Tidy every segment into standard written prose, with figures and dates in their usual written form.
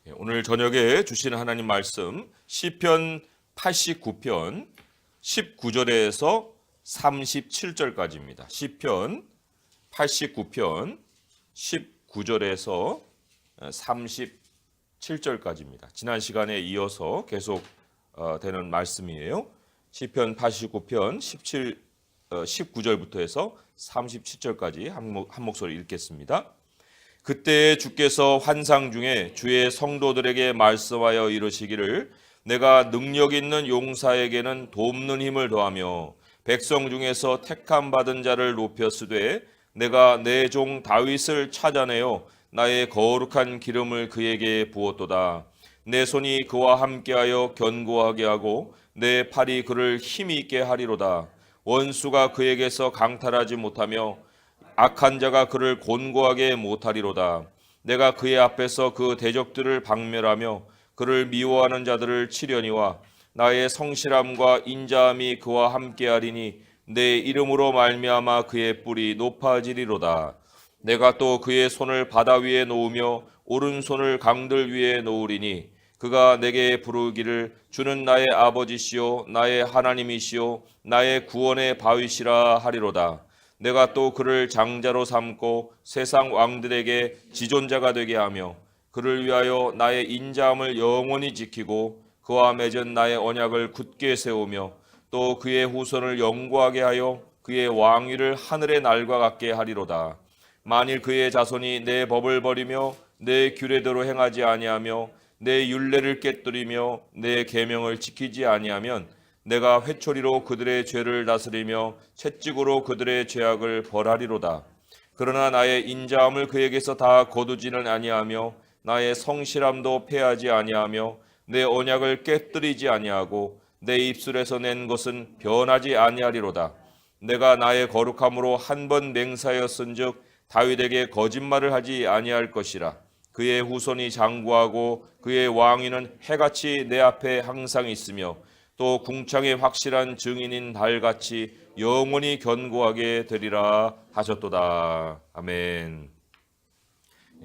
오늘 저녁에 주신 하나님 말씀 시편 89편 19절에서 37절까지입니다. 시편 89편 19절에서 37절까지입니다. 지난 시간에 이어서 계속 되는 말씀이에요. 시편 89편 19절부터 해서 37절까지 한 목소리 읽겠습니다. 그때 주께서 환상 중에 주의 성도들에게 말씀하여 이르시기를 내가 능력 있는 용사에게는 돕는 힘을 더하며 백성 중에서 택함 받은 자를 높였으되 내가 내 종 다윗을 찾아내어 나의 거룩한 기름을 그에게 부었도다. 내 손이 그와 함께하여 견고하게 하고 내 팔이 그를 힘이 있게 하리로다. 원수가 그에게서 강탈하지 못하며 악한 자가 그를 곤고하게 못하리로다. 내가 그의 앞에서 그 대적들을 박멸하며 그를 미워하는 자들을 치려니와 나의 성실함과 인자함이 그와 함께하리니 내 이름으로 말미암아 그의 뿔이 높아지리로다. 내가 또 그의 손을 바다 위에 놓으며 오른손을 강들 위에 놓으리니 그가 내게 부르기를 주는 나의 아버지시요 나의 하나님이시요 나의 구원의 바위시라 하리로다. 내가 또 그를 장자로 삼고 세상 왕들에게 지존자가 되게 하며 그를 위하여 나의 인자함을 영원히 지키고 그와 맺은 나의 언약을 굳게 세우며 또 그의 후손을 영구하게 하여 그의 왕위를 하늘의 날과 같게 하리로다. 만일 그의 자손이 내 법을 버리며 내 규례대로 행하지 아니하며 내 율례를 깨뜨리며 내 계명을 지키지 아니하면 내가 회초리로 그들의 죄를 다스리며 채찍으로 그들의 죄악을 벌하리로다. 그러나 나의 인자함을 그에게서 다 거두지는 아니하며 나의 성실함도 패하지 아니하며 내 언약을 깨뜨리지 아니하고 내 입술에서 낸 것은 변하지 아니하리로다. 내가 나의 거룩함으로 한 번 맹세하였은즉 다윗에게 거짓말을 하지 아니할 것이라. 그의 후손이 장구하고 그의 왕위는 해같이 내 앞에 항상 있으며 또 궁창의 확실한 증인인 달같이 영원히 견고하게 되리라 하셨도다. 아멘.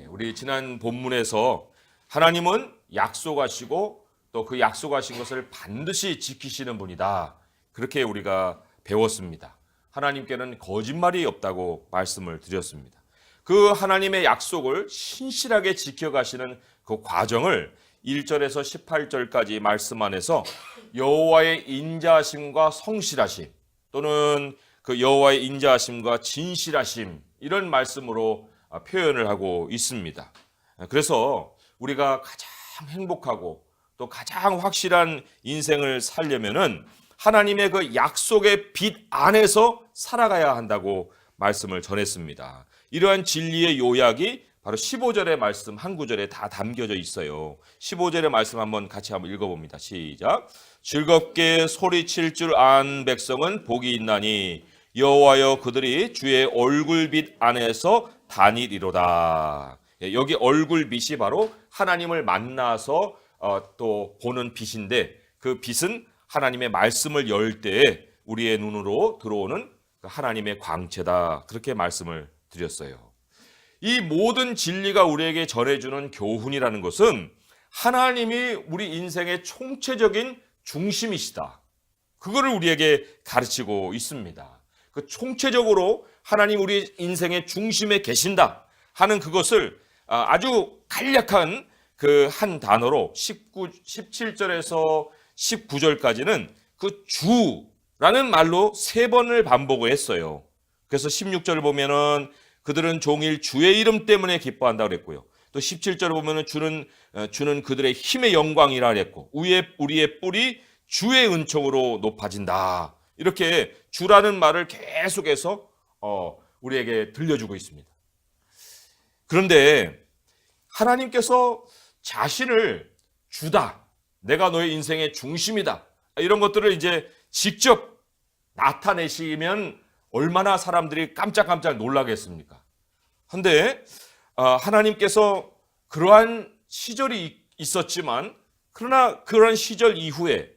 우리 지난 본문에서 하나님은 약속하시고 또 그 약속하신 것을 반드시 지키시는 분이다. 그렇게 우리가 배웠습니다. 하나님께는 거짓말이 없다고 말씀을 드렸습니다. 그 하나님의 약속을 신실하게 지켜가시는 그 과정을 1절에서 18절까지 말씀 안에서 여호와의 인자하심과 성실하심 또는 그 여호와의 인자하심과 진실하심 이런 말씀으로 표현을 하고 있습니다. 그래서 우리가 가장 행복하고 또 가장 확실한 인생을 살려면은 하나님의 그 약속의 빛 안에서 살아가야 한다고 말씀을 전했습니다. 이러한 진리의 요약이 바로 15절의 말씀 한 구절에 다 담겨져 있어요. 15절의 말씀 한번 같이 한번 읽어봅니다. 시작. 즐겁게 소리칠 줄 아는 백성은 복이 있나니 여호와여 그들이 주의 얼굴빛 안에서 다니리로다. 여기 얼굴빛이 바로 하나님을 만나서 또 보는 빛인데 그 빛은 하나님의 말씀을 열 때에 우리의 눈으로 들어오는 하나님의 광채다. 그렇게 말씀을 드렸어요. 이 모든 진리가 우리에게 전해주는 교훈이라는 것은 하나님이 우리 인생의 총체적인 중심이시다. 그거를 우리에게 가르치고 있습니다. 그 총체적으로 하나님 우리 인생의 중심에 계신다 하는 그것을 아주 간략한 그 한 단어로 17절에서 19절까지는 그 주라는 말로 3번을 반복을 했어요. 그래서 16절을 보면은 그들은 종일 주의 이름 때문에 기뻐한다고 그랬고요. 또 17절을 보면은 주는 그들의 힘의 영광이라 그랬고 우리의 뿔이 주의 은총으로 높아진다. 이렇게 주라는 말을 계속해서 우리에게 들려주고 있습니다. 그런데 하나님께서 자신을 주다. 내가 너의 인생의 중심이다. 이런 것들을 이제 직접 나타내시면 얼마나 사람들이 깜짝깜짝 놀라겠습니까? 그런데 하나님께서 그러한 시절이 있었지만 그러나 그러한 시절 이후에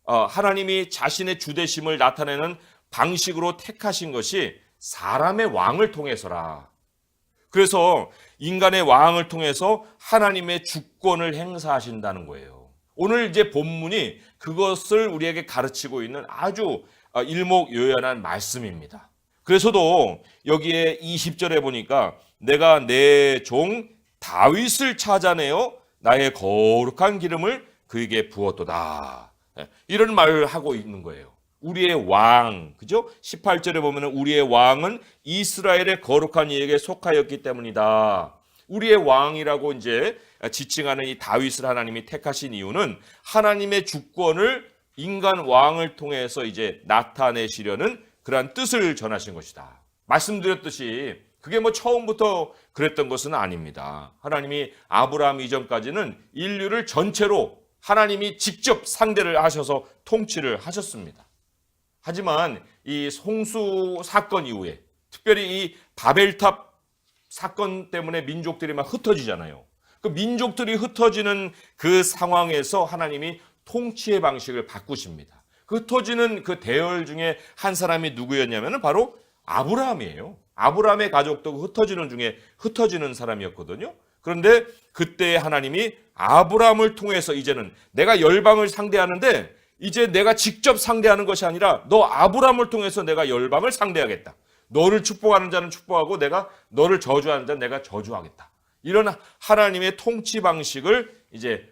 하나님이 자신의 주대심을 나타내는 방식으로 택하신 것이 사람의 왕을 통해서라. 그래서 인간의 왕을 통해서 하나님의 주권을 행사하신다는 거예요. 오늘 이제 본문이 그것을 우리에게 가르치고 있는 아주 일목요연한 말씀입니다. 그래서도 여기에 20절에 보니까 내가 내 종 다윗을 찾아내어 나의 거룩한 기름을 그에게 부었도다. 이런 말을 하고 있는 거예요. 우리의 왕, 그죠? 18절에 보면 우리의 왕은 이스라엘의 거룩한 이에게 속하였기 때문이다. 우리의 왕이라고 이제 지칭하는 이 다윗을 하나님이 택하신 이유는 하나님의 주권을 인간 왕을 통해서 이제 나타내시려는 그러한 뜻을 전하신 것이다. 말씀드렸듯이 그게 뭐 처음부터 그랬던 것은 아닙니다. 하나님이 아브라함 이전까지는 인류를 전체로 하나님이 직접 상대를 하셔서 통치를 하셨습니다. 하지만 이 홍수 사건 이후에 특별히 이 바벨탑 사건 때문에 민족들이 막 흩어지잖아요. 그 민족들이 흩어지는 그 상황에서 하나님이 통치의 방식을 바꾸십니다. 흩어지는 그 대열 중에 한 사람이 누구였냐면 바로 아브라함이에요. 아브라함의 가족도 흩어지는 중에 흩어지는 사람이었거든요. 그런데 그때 하나님이 아브라함을 통해서 이제는 내가 열방을 상대하는데 이제 내가 직접 상대하는 것이 아니라 너 아브라함을 통해서 내가 열방을 상대하겠다. 너를 축복하는 자는 축복하고 내가 너를 저주하는 자는 내가 저주하겠다. 이런 하나님의 통치 방식을 이제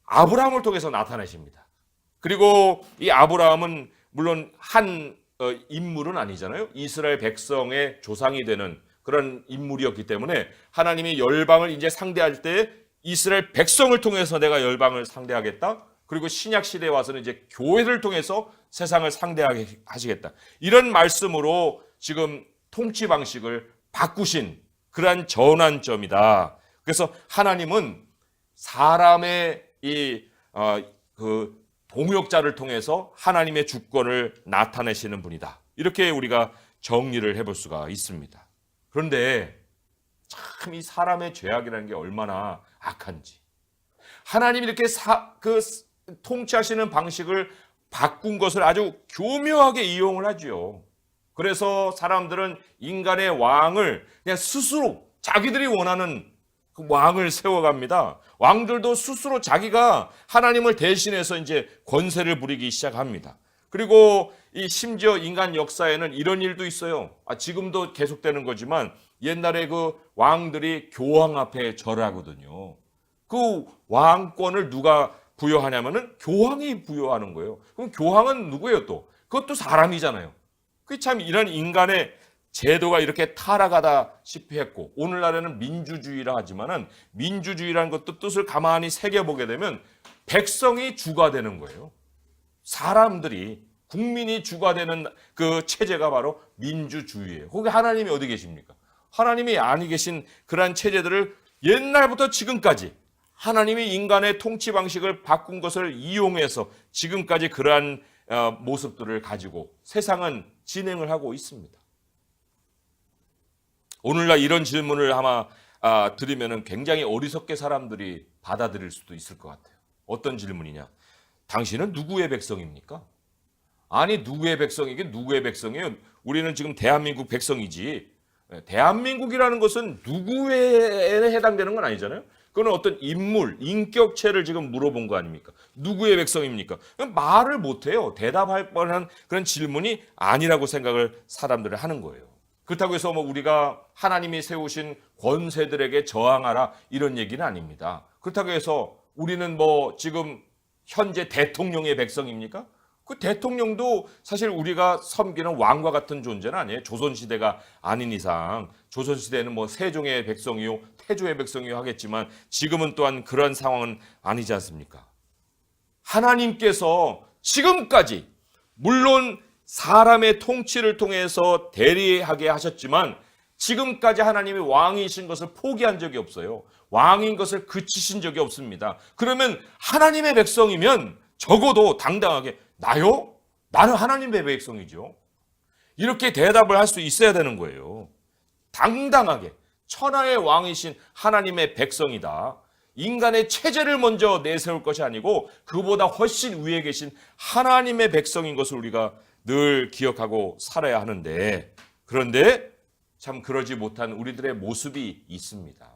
아브라함을 통해서 나타내십니다. 그리고 이 아브라함은 물론 한 인물은 아니잖아요. 이스라엘 백성의 조상이 되는 그런 인물이었기 때문에 하나님이 열방을 이제 상대할 때 이스라엘 백성을 통해서 내가 열방을 상대하겠다. 그리고 신약 시대에 와서는 이제 교회를 통해서 세상을 상대하게 하시겠다. 이런 말씀으로 지금 통치 방식을 바꾸신 그러한 전환점이다. 그래서 하나님은 사람의 그 동역자를 통해서 하나님의 주권을 나타내시는 분이다. 이렇게 우리가 정리를 해볼 수가 있습니다. 그런데 참 이 사람의 죄악이라는 게 얼마나 악한지. 하나님이 이렇게 통치하시는 방식을 바꾼 것을 아주 교묘하게 이용을 하죠. 그래서 사람들은 인간의 왕을 그냥 스스로 자기들이 원하는 그 왕을 세워갑니다. 왕들도 스스로 자기가 하나님을 대신해서 이제 권세를 부리기 시작합니다. 그리고 이 심지어 인간 역사에는 이런 일도 있어요. 지금도 계속되는 거지만 옛날에 그 왕들이 교황 앞에 절하거든요. 그 왕권을 누가 부여하냐면은 교황이 부여하는 거예요. 그럼 교황은 누구예요 또? 그것도 사람이잖아요. 그 참 이런 인간의 제도가 이렇게 타락하다시피 했고 오늘날에는 민주주의라 하지만은 민주주의라는 것도 뜻을 가만히 새겨보게 되면 백성이 주가 되는 거예요. 사람들이 국민이 주가 되는 그 체제가 바로 민주주의예요. 거기 하나님이 어디 계십니까? 하나님이 아니 계신 그러한 체제들을 옛날부터 지금까지 하나님이 인간의 통치 방식을 바꾼 것을 이용해서 지금까지 그러한 모습들을 가지고 세상은 진행을 하고 있습니다. 오늘날 이런 질문을 아마 드리면 굉장히 어리석게 사람들이 받아들일 수도 있을 것 같아요. 어떤 질문이냐? 당신은 누구의 백성입니까? 아니 누구의 백성이긴 누구의 백성이에요? 우리는 지금 대한민국 백성이지. 대한민국이라는 것은 누구에 해당되는 건 아니잖아요. 그건 어떤 인물, 인격체를 지금 물어본 거 아닙니까? 누구의 백성입니까? 말을 못해요. 대답할 뻔한 그런 질문이 아니라고 생각을 사람들은 하는 거예요. 그렇다고 해서 뭐 우리가 하나님이 세우신 권세들에게 저항하라 이런 얘기는 아닙니다. 그렇다고 해서 우리는 뭐 지금 현재 대통령의 백성입니까? 그 대통령도 사실 우리가 섬기는 왕과 같은 존재는 아니에요. 조선시대가 아닌 이상 조선시대에는 뭐 세종의 백성이요 태조의 백성이요 하겠지만 지금은 또한 그런 상황은 아니지 않습니까? 하나님께서 지금까지 물론 사람의 통치를 통해서 대리하게 하셨지만 지금까지 하나님이 왕이신 것을 포기한 적이 없어요. 왕인 것을 그치신 적이 없습니다. 그러면 하나님의 백성이면 적어도 당당하게 나요? 나는 하나님의 백성이죠. 이렇게 대답을 할 수 있어야 되는 거예요. 당당하게 천하의 왕이신 하나님의 백성이다. 인간의 체제를 먼저 내세울 것이 아니고 그보다 훨씬 위에 계신 하나님의 백성인 것을 우리가 늘 기억하고 살아야 하는데 그런데 참 그러지 못한 우리들의 모습이 있습니다.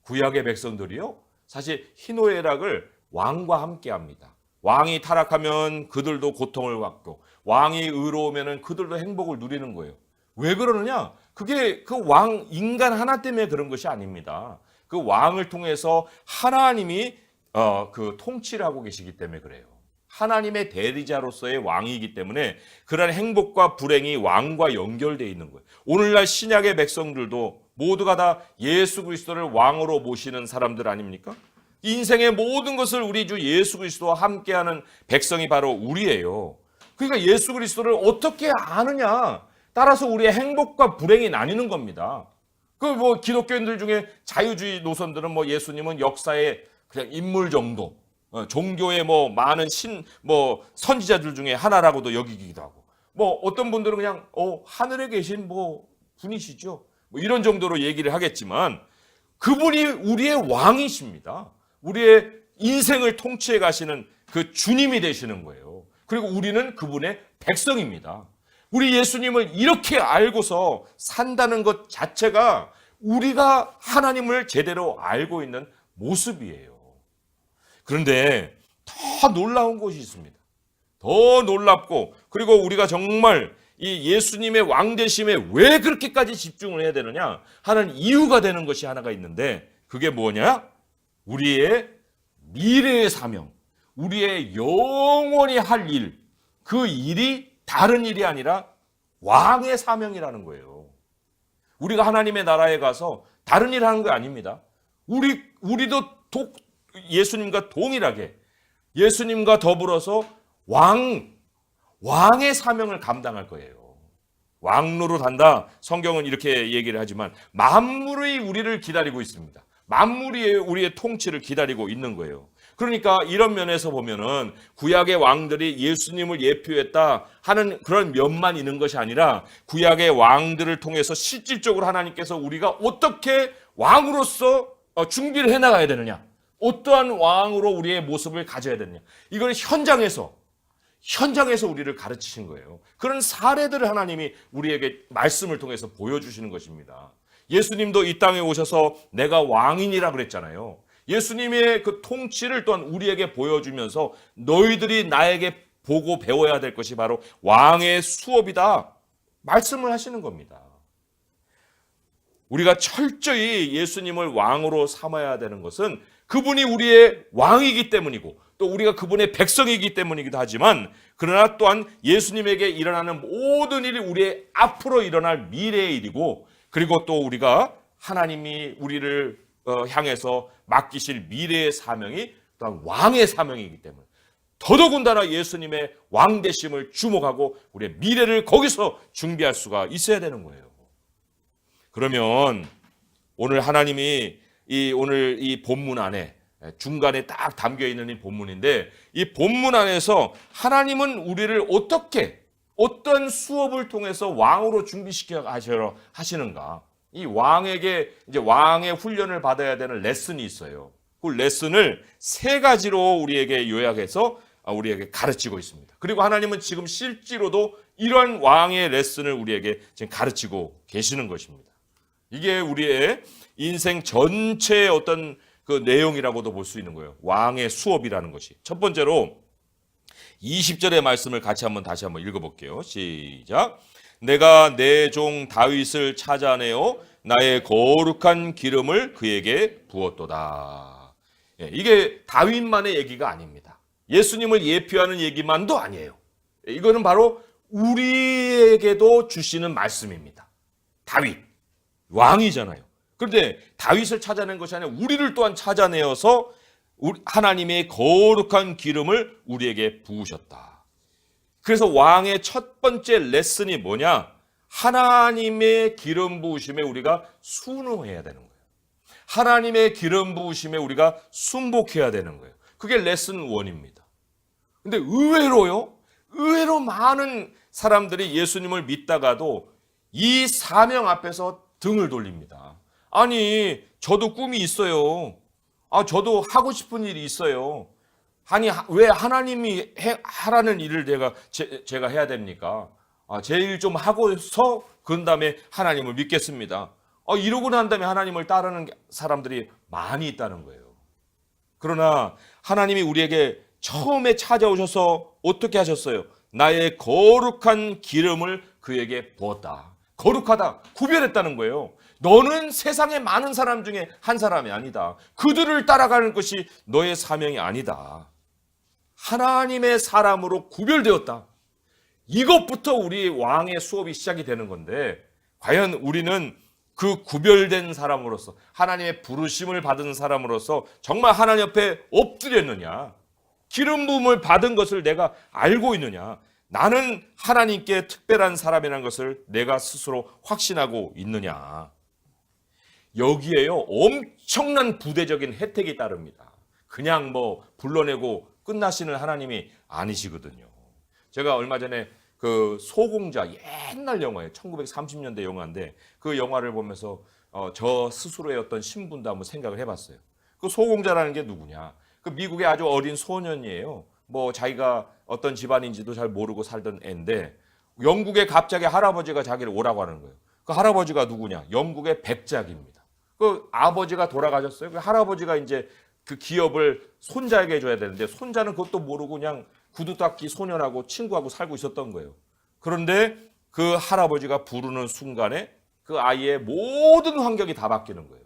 구약의 백성들이요, 사실 희노애락을 왕과 함께 합니다. 왕이 타락하면 그들도 고통을 받고 왕이 의로우면 그들도 행복을 누리는 거예요. 왜 그러느냐? 그게 그 왕 인간 하나 때문에 그런 것이 아닙니다. 그 왕을 통해서 하나님이 그 통치를 하고 계시기 때문에 그래요. 하나님의 대리자로서의 왕이기 때문에 그런 행복과 불행이 왕과 연결되어 있는 거예요. 오늘날 신약의 백성들도 모두가 다 예수 그리스도를 왕으로 모시는 사람들 아닙니까? 인생의 모든 것을 우리 주 예수 그리스도와 함께하는 백성이 바로 우리예요. 그러니까 예수 그리스도를 어떻게 아느냐, 따라서 우리의 행복과 불행이 나뉘는 겁니다. 그 기독교인들 중에 자유주의 노선들은 예수님은 역사의 그냥 인물 정도, 종교의 많은 선지자들 중에 하나라고도 여기기도 하고, 어떤 분들은 그냥 하늘에 계신 분이시죠, 이런 정도로 얘기를 하겠지만, 그분이 우리의 왕이십니다. 우리의 인생을 통치해 가시는 그 주님이 되시는 거예요. 그리고 우리는 그분의 백성입니다. 우리 예수님을 이렇게 알고서 산다는 것 자체가 우리가 하나님을 제대로 알고 있는 모습이에요. 그런데 더 놀라운 것이 있습니다. 더 놀랍고, 그리고 우리가 정말 이 예수님의 왕되심에 왜 그렇게까지 집중을 해야 되느냐 하는 이유가 되는 것이 하나가 있는데, 그게 뭐냐? 우리의 미래의 사명, 우리의 영원히 할 일, 그 일이 다른 일이 아니라 왕의 사명이라는 거예요. 우리가 하나님의 나라에 가서 다른 일 하는 거 아닙니다. 우리도 예수님과 동일하게, 예수님과 더불어서 왕의 사명을 감당할 거예요. 왕노릇 한다. 성경은 이렇게 얘기를 하지만 만물이 우리를 기다리고 있습니다. 만물이 우리의 통치를 기다리고 있는 거예요. 그러니까 이런 면에서 보면은 구약의 왕들이 예수님을 예표했다 하는 그런 면만 있는 것이 아니라, 구약의 왕들을 통해서 실질적으로 하나님께서 우리가 어떻게 왕으로서 준비를 해나가야 되느냐, 어떠한 왕으로 우리의 모습을 가져야 되느냐, 이걸 현장에서 우리를 가르치신 거예요. 그런 사례들을 하나님이 우리에게 말씀을 통해서 보여주시는 것입니다. 예수님도 이 땅에 오셔서 내가 왕이니라 그랬잖아요. 예수님의 그 통치를 또한 우리에게 보여주면서 너희들이 나에게 보고 배워야 될 것이 바로 왕의 수업이다 말씀을 하시는 겁니다. 우리가 철저히 예수님을 왕으로 삼아야 되는 것은 그분이 우리의 왕이기 때문이고, 또 우리가 그분의 백성이기 때문이기도 하지만, 그러나 또한 예수님에게 일어나는 모든 일이 우리의 앞으로 일어날 미래의 일이고, 그리고 또 우리가 하나님이 우리를 향해서 맡기실 미래의 사명이 또한 왕의 사명이기 때문에 더더군다나 예수님의 왕되심을 주목하고 우리의 미래를 거기서 준비할 수가 있어야 되는 거예요. 그러면 오늘 하나님이 오늘 이 본문 안에 중간에 딱 담겨 있는 이 본문인데, 이 본문 안에서 하나님은 우리를 어떤 수업을 통해서 왕으로 준비시켜 하시는가? 이 왕에게 이제 왕의 훈련을 받아야 되는 레슨이 있어요. 그 레슨을 3가지로 우리에게 요약해서 우리에게 가르치고 있습니다. 그리고 하나님은 지금 실제로도 이런 왕의 레슨을 우리에게 지금 가르치고 계시는 것입니다. 이게 우리의 인생 전체의 어떤 그 내용이라고도 볼 수 있는 거예요. 왕의 수업이라는 것이. 첫 번째로 20절의 말씀을 다시 한번 읽어볼게요. 시작. 내가 내 종 다윗을 찾아내어 나의 거룩한 기름을 그에게 부었도다. 이게 다윗만의 얘기가 아닙니다. 예수님을 예표하는 얘기만도 아니에요. 이거는 바로 우리에게도 주시는 말씀입니다. 다윗, 왕이잖아요. 그런데 다윗을 찾아낸 것이 아니라 우리를 또한 찾아내어서 하나님의 거룩한 기름을 우리에게 부으셨다. 그래서 왕의 첫 번째 레슨이 뭐냐? 하나님의 기름 부으심에 우리가 순응해야 되는 거예요. 하나님의 기름 부으심에 우리가 순복해야 되는 거예요. 그게 레슨 1입니다. 근데 의외로 많은 사람들이 예수님을 믿다가도 이 사명 앞에서 등을 돌립니다. 아니, 저도 꿈이 있어요. 저도 하고 싶은 일이 있어요. 아니, 왜 하나님이 하라는 일을 제가 해야 됩니까? 제일 좀 하고서 그런 다음에 하나님을 믿겠습니다. 이러고 난 다음에 하나님을 따르는 사람들이 많이 있다는 거예요. 그러나 하나님이 우리에게 처음에 찾아오셔서 어떻게 하셨어요? 나의 거룩한 기름을 그에게 부었다. 거룩하다. 구별했다는 거예요. 너는 세상의 많은 사람 중에 한 사람이 아니다. 그들을 따라가는 것이 너의 사명이 아니다. 하나님의 사람으로 구별되었다. 이것부터 우리 왕의 수업이 시작이 되는 건데, 과연 우리는 그 구별된 사람으로서, 하나님의 부르심을 받은 사람으로서 정말 하나님 옆에 엎드렸느냐? 기름 부음을 받은 것을 내가 알고 있느냐? 나는 하나님께 특별한 사람이라는 것을 내가 스스로 확신하고 있느냐? 여기에요, 엄청난 부대적인 혜택이 따릅니다. 그냥 불러내고 끝나시는 하나님이 아니시거든요. 제가 얼마 전에 그 소공자, 옛날 영화예요. 1930년대 영화인데 그 영화를 보면서 저 스스로의 어떤 신분도 한번 생각을 해봤어요. 그 소공자라는 게 누구냐? 그 미국의 아주 어린 소년이에요. 자기가 어떤 집안인지도 잘 모르고 살던 애인데 영국에 갑자기 할아버지가 자기를 오라고 하는 거예요. 그 할아버지가 누구냐? 영국의 백작입니다. 그 아버지가 돌아가셨어요. 그 할아버지가 이제 그 기업을 손자에게 줘야 되는데 손자는 그것도 모르고 그냥 구두닦이 소년하고 친구하고 살고 있었던 거예요. 그런데 그 할아버지가 부르는 순간에 그 아이의 모든 환경이 다 바뀌는 거예요.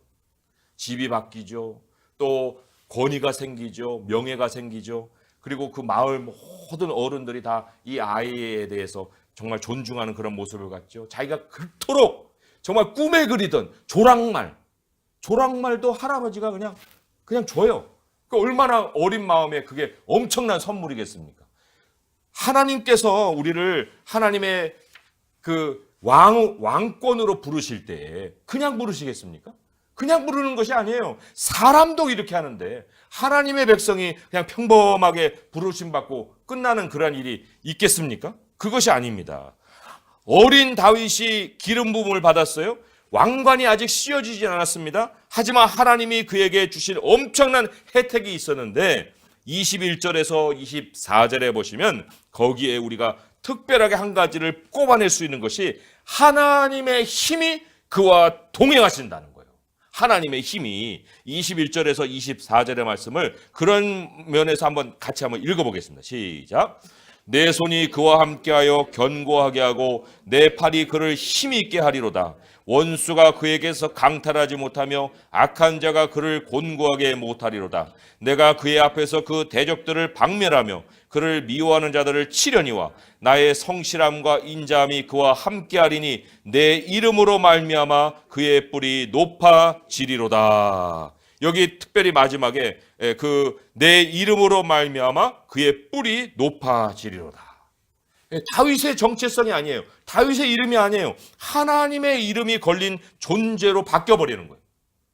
집이 바뀌죠. 또 권위가 생기죠. 명예가 생기죠. 그리고 그 마을 모든 어른들이 다 이 아이에 대해서 정말 존중하는 그런 모습을 갖죠. 자기가 그토록 정말 꿈에 그리던 조랑말도 할아버지가 그냥 줘요. 얼마나 어린 마음에 그게 엄청난 선물이겠습니까? 하나님께서 우리를 하나님의 그 왕권으로 부르실 때 그냥 부르시겠습니까? 그냥 부르는 것이 아니에요. 사람도 이렇게 하는데 하나님의 백성이 그냥 평범하게 부르심 받고 끝나는 그런 일이 있겠습니까? 그것이 아닙니다. 어린 다윗이 기름 부음을 받았어요. 왕관이 아직 씌워지지 않았습니다. 하지만 하나님이 그에게 주신 엄청난 혜택이 있었는데 21절에서 24절에 보시면 거기에 우리가 특별하게 한 가지를 꼽아낼 수 있는 것이 하나님의 힘이 그와 동행하신다는 거예요. 하나님의 힘이 21절에서 24절의 말씀을 그런 면에서 같이 한번 읽어보겠습니다. 시작. 내 손이 그와 함께하여 견고하게 하고 내 팔이 그를 힘이 있게 하리로다. 원수가 그에게서 강탈하지 못하며 악한 자가 그를 곤고하게 못하리로다. 내가 그의 앞에서 그 대적들을 박멸하며 그를 미워하는 자들을 치려니와 나의 성실함과 인자함이 그와 함께하리니 내 이름으로 말미암아 그의 뿔이 높아지리로다. 여기 특별히 마지막에 내 이름으로 말미암아 그의 뿔이 높아지리로다. 다윗의 정체성이 아니에요. 다윗의 이름이 아니에요. 하나님의 이름이 걸린 존재로 바뀌어버리는 거예요.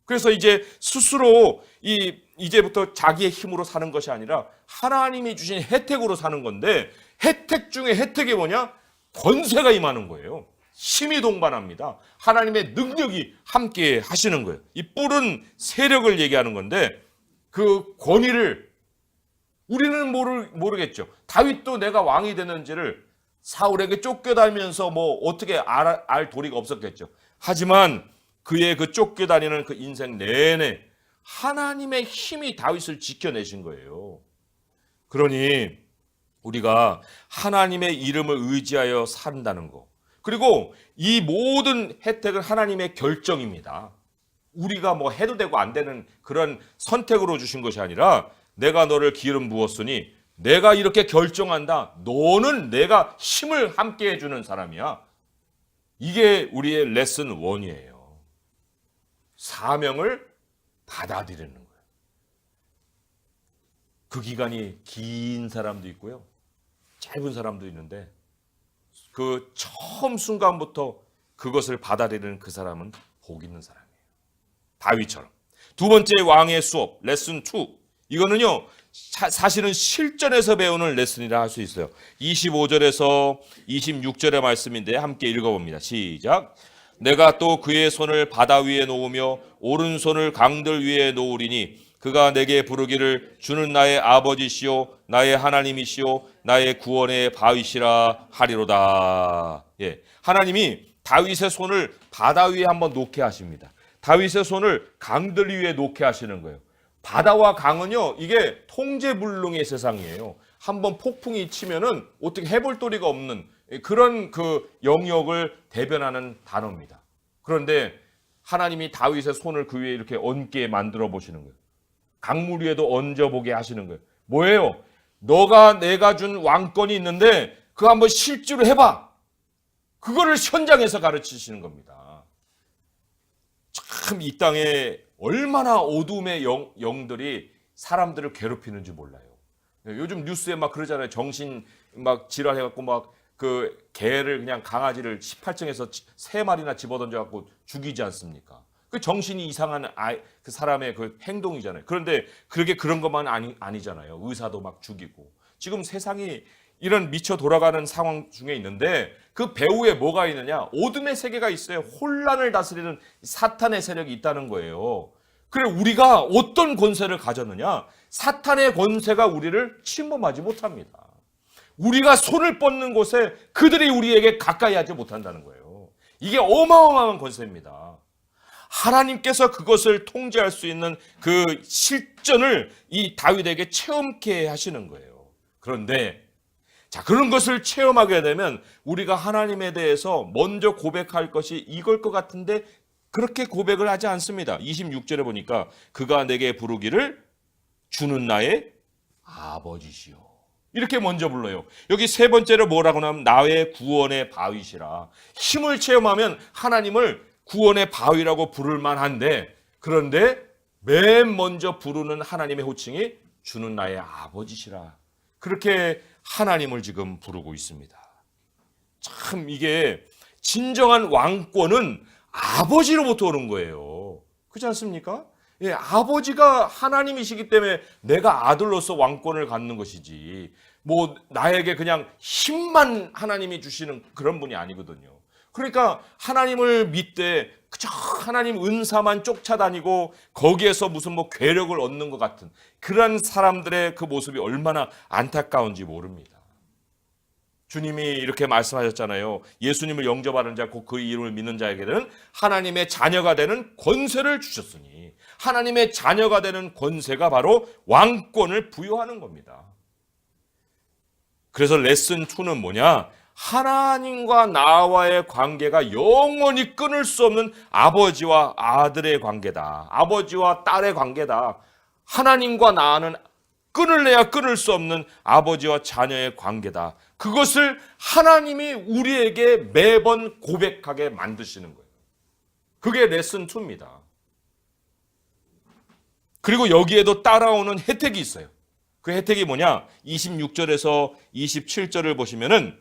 그래서 이제 스스로 이제부터 자기의 힘으로 사는 것이 아니라 하나님이 주신 혜택으로 사는 건데 혜택 중에 혜택이 뭐냐? 권세가 임하는 거예요. 힘이 동반합니다. 하나님의 능력이 함께 하시는 거예요. 이 뿔은 세력을 얘기하는 건데 그 권위를 우리는 모르겠죠. 다윗도 내가 왕이 되는지를 사울에게 쫓겨다니면서 어떻게 알 도리가 없었겠죠. 하지만 그의 그 쫓겨다니는 그 인생 내내 하나님의 힘이 다윗을 지켜내신 거예요. 그러니 우리가 하나님의 이름을 의지하여 산다는 거, 그리고 이 모든 혜택은 하나님의 결정입니다. 우리가 해도 되고 안 되는 그런 선택으로 주신 것이 아니라 내가 너를 기름 부었으니 내가 이렇게 결정한다. 너는 내가 힘을 함께 해주는 사람이야. 이게 우리의 레슨 1이에요. 사명을 받아들이는 거예요. 그 기간이 긴 사람도 있고요. 짧은 사람도 있는데 그 처음 순간부터 그것을 받아들이는 그 사람은 복 있는 사람이에요. 다윗처럼. 두 번째 왕의 수업, 레슨 2. 이거는요, 사실은 실전에서 배우는 레슨이라 할 수 있어요. 25절에서 26절의 말씀인데 함께 읽어봅니다. 시작. 내가 또 그의 손을 바다 위에 놓으며 오른손을 강들 위에 놓으리니 그가 내게 부르기를 주는 나의 아버지시요 나의 하나님이시요 나의 구원의 바위시라 하리로다. 예, 하나님이 다윗의 손을 바다 위에 한번 놓게 하십니다. 다윗의 손을 강들 위에 놓게 하시는 거예요. 바다와 강은요, 이게 통제불능의 세상이에요. 한번 폭풍이 치면은 어떻게 해볼 도리가 없는 그런 그 영역을 대변하는 단어입니다. 그런데 하나님이 다윗의 손을 그 위에 이렇게 얹게 만들어 보시는 거예요. 강물 위에도 얹어보게 하시는 거예요. 뭐예요? 내가 준 왕권이 있는데 그거 한번 실주를 해봐. 그거를 현장에서 가르치시는 겁니다. 참 이 땅에 얼마나 어둠의 영들이 사람들을 괴롭히는지 몰라요. 요즘 뉴스에 막 그러잖아요. 정신 막 질환해갖고 막 그 개를 그냥 강아지를 18층에서 3마리나 집어던져갖고 죽이지 않습니까? 그 정신이 이상한 그 사람의 그 행동이잖아요. 그런데 그런 것만 아니잖아요. 의사도 막 죽이고. 지금 세상이 이런 미쳐 돌아가는 상황 중에 있는데 그 배후에 뭐가 있느냐? 어둠의 세계가 있어요. 혼란을 다스리는 사탄의 세력이 있다는 거예요. 그래 우리가 어떤 권세를 가졌느냐? 사탄의 권세가 우리를 침범하지 못합니다. 우리가 손을 뻗는 곳에 그들이 우리에게 가까이 하지 못한다는 거예요. 이게 어마어마한 권세입니다. 하나님께서 그것을 통제할 수 있는 그 실전을 이 다윗에게 체험케 하시는 거예요. 그런데 자, 그런 것을 체험하게 되면 우리가 하나님에 대해서 먼저 고백할 것이 이걸 것 같은데 그렇게 고백을 하지 않습니다. 26절에 보니까 그가 내게 부르기를 주는 나의 아버지시요. 이렇게 먼저 불러요. 여기 세 번째로 뭐라고 하면 나의 구원의 바위시라. 힘을 체험하면 하나님을 구원의 바위라고 부를 만한데 그런데 맨 먼저 부르는 하나님의 호칭이 주는 나의 아버지시라. 그렇게 하나님을 지금 부르고 있습니다. 참 이게 진정한 왕권은 아버지로부터 오는 거예요. 그렇지 않습니까? 예, 아버지가 하나님이시기 때문에 내가 아들로서 왕권을 갖는 것이지 뭐 나에게 그냥 힘만 하나님이 주시는 그런 분이 아니거든요. 그러니까 하나님을 믿되 그저 하나님 은사만 쫓아다니고 거기에서 무슨 뭐 괴력을 얻는 것 같은 그런 사람들의 그 모습이 얼마나 안타까운지 모릅니다. 주님이 이렇게 말씀하셨잖아요. 예수님을 영접하는 자, 곧 그 이름을 믿는 자에게는 하나님의 자녀가 되는 권세를 주셨으니 하나님의 자녀가 되는 권세가 바로 왕권을 부여하는 겁니다. 그래서 레슨 2는 뭐냐? 하나님과 나와의 관계가 영원히 끊을 수 없는 아버지와 아들의 관계다. 아버지와 딸의 관계다. 하나님과 나는 끊을래야 끊을 수 없는 아버지와 자녀의 관계다. 그것을 하나님이 우리에게 매번 고백하게 만드시는 거예요. 그게 레슨 2입니다. 그리고 여기에도 따라오는 혜택이 있어요. 그 혜택이 뭐냐? 26절에서 27절을 보시면은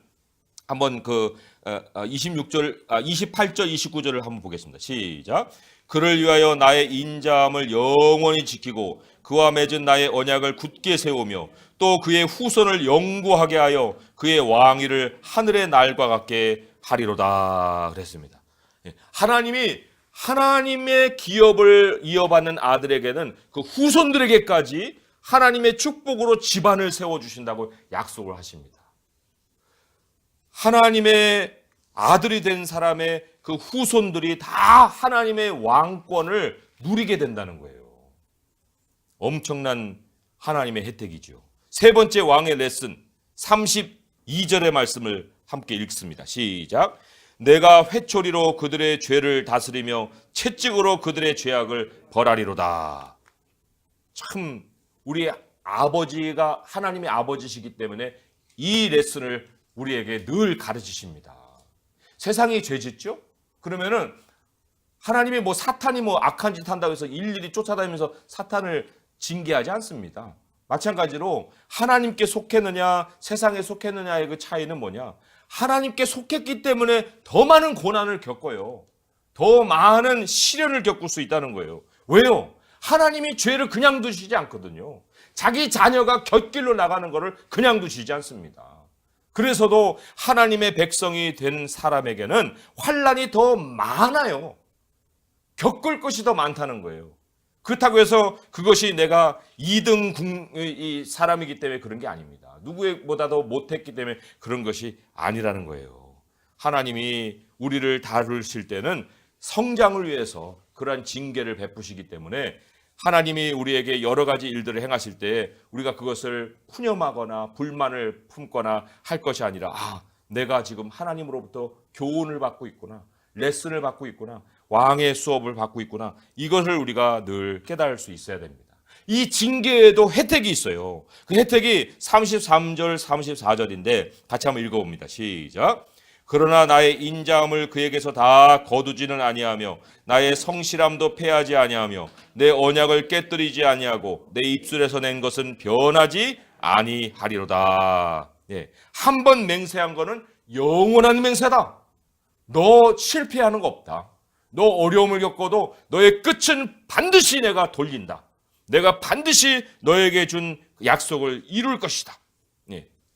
한번 28절, 29절을 한번 보겠습니다. 시작. 그를 위하여 나의 인자함을 영원히 지키고 그와 맺은 나의 언약을 굳게 세우며 또 그의 후손을 영구하게 하여 그의 왕위를 하늘의 날과 같게 하리로다 그랬습니다. 하나님이 하나님의 기업을 이어받는 아들에게는 그 후손들에게까지 하나님의 축복으로 집안을 세워주신다고 약속을 하십니다. 하나님의 아들이 된 사람의 그 후손들이 다 하나님의 왕권을 누리게 된다는 거예요. 엄청난 하나님의 혜택이죠. 세 번째 왕의 레슨 32절의 말씀을 함께 읽습니다. 시작. 내가 회초리로 그들의 죄를 다스리며 채찍으로 그들의 죄악을 벌하리로다. 참 우리 아버지가 하나님의 아버지시기 때문에 이 레슨을 우리에게 늘 가르치십니다. 세상이 죄짓죠? 그러면은 하나님이 뭐 사탄이 뭐 악한 짓 한다고 해서 일일이 쫓아다니면서 사탄을 징계하지 않습니다. 마찬가지로 하나님께 속했느냐 세상에 속했느냐의 그 차이는 뭐냐? 하나님께 속했기 때문에 더 많은 고난을 겪어요. 더 많은 시련을 겪을 수 있다는 거예요. 왜요? 하나님이 죄를 그냥 두시지 않거든요. 자기 자녀가 곁길로 나가는 것을 그냥 두시지 않습니다. 그래서도 하나님의 백성이 된 사람에게는 환난이 더 많아요. 겪을 것이 더 많다는 거예요. 그렇다고 해서 그것이 내가 2등 이 사람이기 때문에 그런 게 아닙니다. 누구보다도 못했기 때문에 그런 것이 아니라는 거예요. 하나님이 우리를 다루실 때는 성장을 위해서 그러한 징계를 베푸시기 때문에 하나님이 우리에게 여러 가지 일들을 행하실 때 우리가 그것을 푸념하거나 불만을 품거나 할 것이 아니라 내가 지금 하나님으로부터 교훈을 받고 있구나, 레슨을 받고 있구나, 왕의 수업을 받고 있구나, 이것을 우리가 늘 깨달을 수 있어야 됩니다. 이 징계에도 혜택이 있어요. 그 혜택이 33절 34절인데 같이 한번 읽어봅니다. 시작. 그러나 나의 인자함을 그에게서 다 거두지는 아니하며 나의 성실함도 패하지 아니하며 내 언약을 깨뜨리지 아니하고 내 입술에서 낸 것은 변하지 아니하리로다. 한 번 맹세한 거는 영원한 맹세다. 너 실패하는 거 없다. 너 어려움을 겪어도 너의 끝은 반드시 내가 돌린다. 내가 반드시 너에게 준 약속을 이룰 것이다.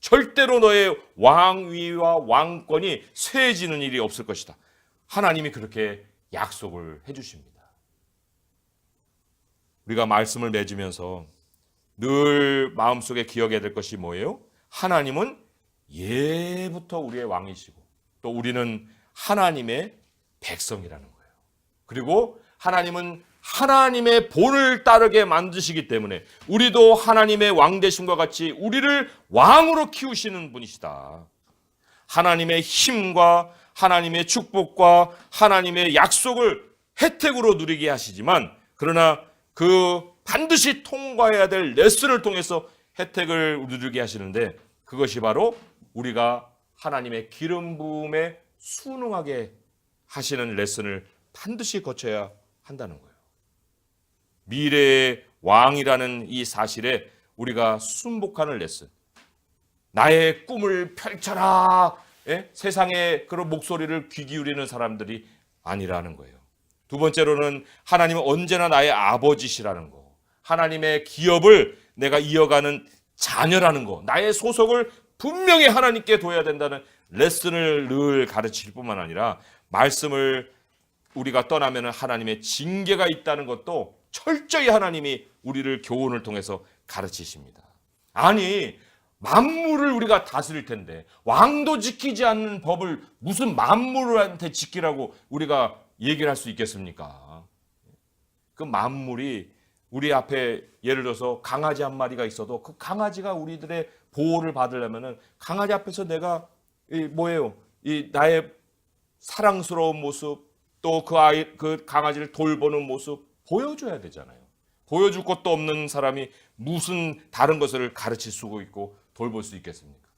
절대로 너의 왕위와 왕권이 쇠해지는 일이 없을 것이다. 하나님이 그렇게 약속을 해주십니다. 우리가 말씀을 맺으면서 늘 마음속에 기억해야 될 것이 뭐예요? 하나님은 예부터 우리의 왕이시고 또 우리는 하나님의 백성이라는 거예요. 그리고 하나님은 하나님의 본을 따르게 만드시기 때문에 우리도 하나님의 왕 되심과 같이 우리를 왕으로 키우시는 분이시다. 하나님의 힘과 하나님의 축복과 하나님의 약속을 혜택으로 누리게 하시지만 그러나 그 반드시 통과해야 될 레슨을 통해서 혜택을 누리게 하시는데 그것이 바로 우리가 하나님의 기름 부음에 순응하게 하시는 레슨을 반드시 거쳐야 한다는 거예요. 미래의 왕이라는 이 사실에 우리가 순복하는 레슨. 나의 꿈을 펼쳐라. 세상의 그런 목소리를 귀 기울이는 사람들이 아니라는 거예요. 두 번째로는 하나님은 언제나 나의 아버지시라는 거. 하나님의 기업을 내가 이어가는 자녀라는 거. 나의 소속을 분명히 하나님께 둬야 된다는 레슨을 늘 가르칠 뿐만 아니라 말씀을 우리가 떠나면 하나님의 징계가 있다는 것도 철저히 하나님이 우리를 교훈을 통해서 가르치십니다. 아니 만물을 우리가 다스릴 텐데 왕도 지키지 않는 법을 무슨 만물한테 지키라고 우리가 얘기를 할 수 있겠습니까? 그 만물이 우리 앞에 예를 들어서 강아지 한 마리가 있어도 그 강아지가 우리들의 보호를 받으려면은 강아지 앞에서 내가 나의 사랑스러운 모습 또 그 강아지를 돌보는 모습 보여줘야 되잖아요. 보여줄 것도 없는 사람이 무슨 다른 것을 가르칠 수 있고 돌볼 수 있겠습니까?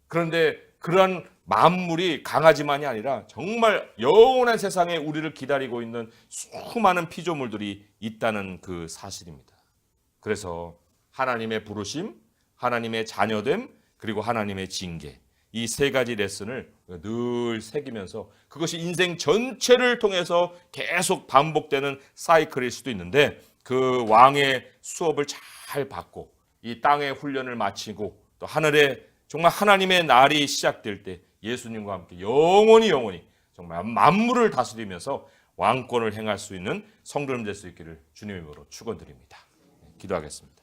그런데 그러한 만물이 강아지만이 아니라 정말 영원한 세상에 우리를 기다리고 있는 수많은 피조물들이 있다는 그 사실입니다. 그래서 하나님의 부르심, 하나님의 자녀됨, 그리고 하나님의 징계 이 세 가지 레슨을 늘 새기면서 그것이 인생 전체를 통해서 계속 반복되는 사이클일 수도 있는데 그 왕의 수업을 잘 받고 이 땅의 훈련을 마치고 또 하늘에 정말 하나님의 날이 시작될 때 예수님과 함께 영원히 정말 만물을 다스리면서 왕권을 행할 수 있는 성도님 될 수 있기를 주님의 이름으로 축원드립니다. 기도하겠습니다.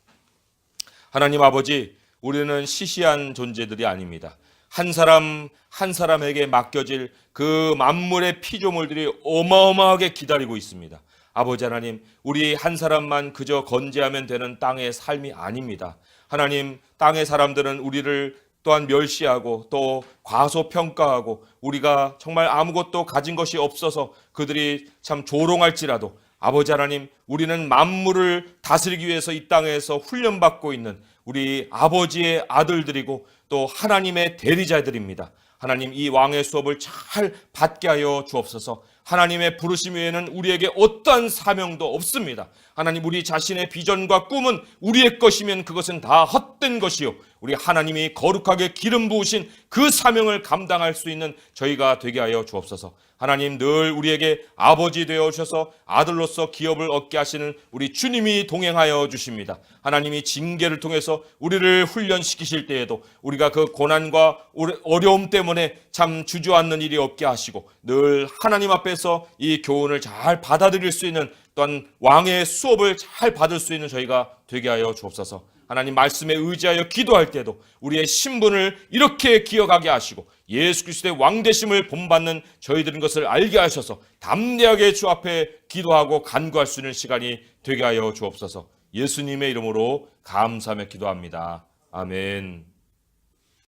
하나님 아버지, 우리는 시시한 존재들이 아닙니다. 한 사람 한 사람에게 맡겨질 그 만물의 피조물들이 어마어마하게 기다리고 있습니다. 아버지 하나님, 우리 한 사람만 그저 건재하면 되는 땅의 삶이 아닙니다. 하나님, 땅의 사람들은 우리를 또한 멸시하고 또 과소평가하고 우리가 정말 아무것도 가진 것이 없어서 그들이 참 조롱할지라도 아버지 하나님, 우리는 만물을 다스리기 위해서 이 땅에서 훈련받고 있는 우리 아버지의 아들들이고 또 하나님의 대리자들입니다. 하나님, 이 왕의 수업을 잘 받게 하여 주옵소서. 하나님의 부르심 외에는 우리에게 어떠한 사명도 없습니다. 하나님, 우리 자신의 비전과 꿈은 우리의 것이면 그것은 다 헛된 것이요, 우리 하나님이 거룩하게 기름 부으신 그 사명을 감당할 수 있는 저희가 되게 하여 주옵소서. 하나님, 늘 우리에게 아버지 되어 주셔서 아들로서 기업을 얻게 하시는 우리 주님이 동행하여 주십니다. 하나님이 징계를 통해서 우리를 훈련시키실 때에도 우리가 그 고난과 어려움 때문에 참 주저앉는 일이 없게 하시고 늘 하나님 앞에서 이 교훈을 잘 받아들일 수 있는 또한 왕의 수업을 잘 받을 수 있는 저희가 되게 하여 주옵소서. 하나님 말씀에 의지하여 기도할 때도 우리의 신분을 이렇게 기억하게 하시고 예수 그리스도의 왕되심을 본받는 저희들인 것을 알게 하셔서 담대하게 주 앞에 기도하고 간구할 수 있는 시간이 되게 하여 주옵소서. 예수님의 이름으로 감사하며 기도합니다. 아멘.